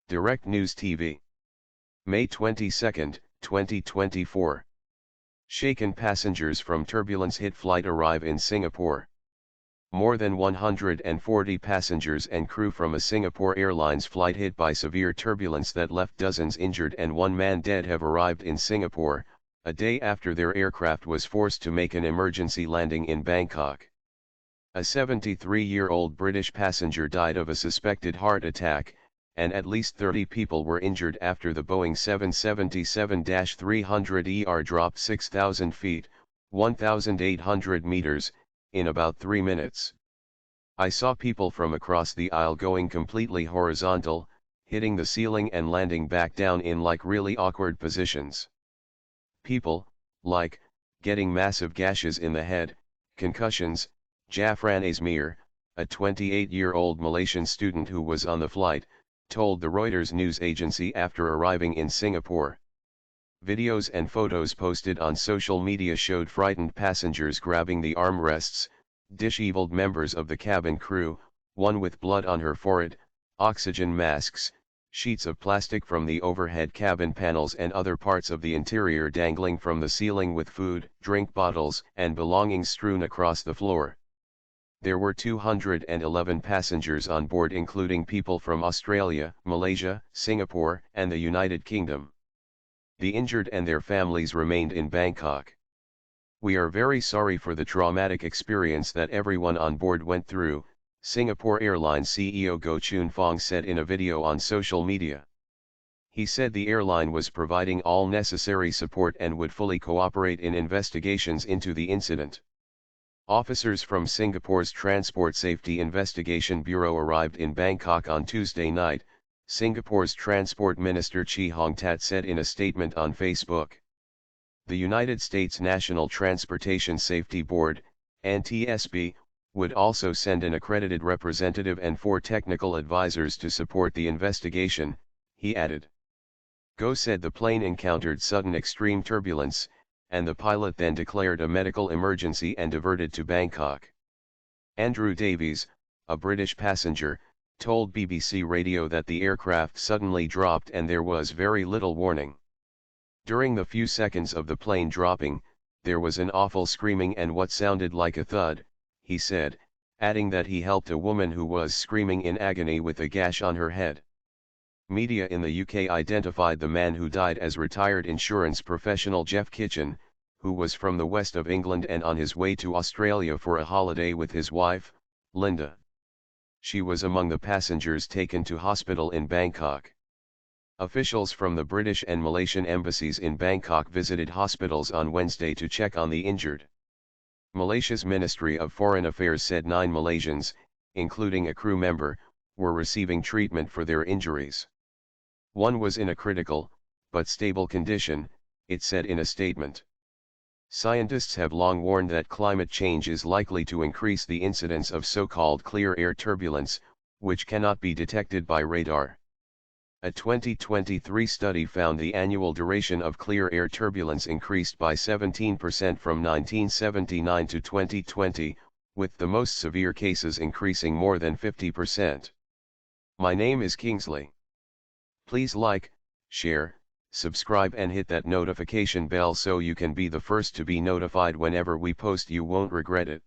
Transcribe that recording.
Direct News TV. May 22, 2024. Shaken passengers from turbulence hit flight arrive in Singapore. More than 140 passengers and crew from a Singapore Airlines flight hit by severe turbulence that left dozens injured and one man dead have arrived in Singapore, a day after their aircraft was forced to make an emergency landing in Bangkok. A 73-year-old British passenger died of a suspected heart attack, and at least 30 people were injured after the Boeing 777-300ER dropped 6,000 feet, 1,800 meters, in about 3 minutes. I saw people from across the aisle going completely horizontal, hitting the ceiling and landing back down in like really awkward positions. People, like, getting massive gashes in the head, concussions. Jafran Azmir, a 28-year-old Malaysian student who was on the flight, told the Reuters news agency after arriving in Singapore. Videos and photos posted on social media showed frightened passengers grabbing the armrests, disheveled members of the cabin crew, one with blood on her forehead, oxygen masks, sheets of plastic from the overhead cabin panels and other parts of the interior dangling from the ceiling with food, drink bottles and belongings strewn across the floor. There were 211 passengers on board, including people from Australia, Malaysia, Singapore, and the United Kingdom. The injured and their families remained in Bangkok. "We are very sorry for the traumatic experience that everyone on board went through," Singapore Airlines CEO Goh Choon Phong said in a video on social media. He said the airline was providing all necessary support and would fully cooperate in investigations into the incident. Officers from Singapore's Transport Safety Investigation Bureau arrived in Bangkok on Tuesday night, Singapore's Transport Minister Chee Hong Tat said in a statement on Facebook. The United States National Transportation Safety Board, NTSB, would also send an accredited representative and 4 technical advisors to support the investigation, he added. Goh said the plane encountered sudden extreme turbulence, and the pilot then declared a medical emergency and diverted to Bangkok. Andrew Davies, a British passenger, told BBC Radio that the aircraft suddenly dropped and there was very little warning. During the few seconds of the plane dropping, there was an awful screaming and what sounded like a thud, he said, adding that he helped a woman who was screaming in agony with a gash on her head. Media in the UK identified the man who died as retired insurance professional Jeff Kitchen, who was from the west of England and on his way to Australia for a holiday with his wife, Linda. She was among the passengers taken to hospital in Bangkok. Officials from the British and Malaysian embassies in Bangkok visited hospitals on Wednesday to check on the injured. Malaysia's Ministry of Foreign Affairs said 9 Malaysians, including a crew member, were receiving treatment for their injuries. One was in a critical, but stable condition, it said in a statement. Scientists have long warned that climate change is likely to increase the incidence of so-called clear air turbulence, which cannot be detected by radar. A 2023 study found the annual duration of clear air turbulence increased by 17% from 1979 to 2020, with the most severe cases increasing more than 50%. My name is Kingsley. Please like, share, subscribe and hit that notification bell so you can be the first to be notified whenever we post. You won't regret it.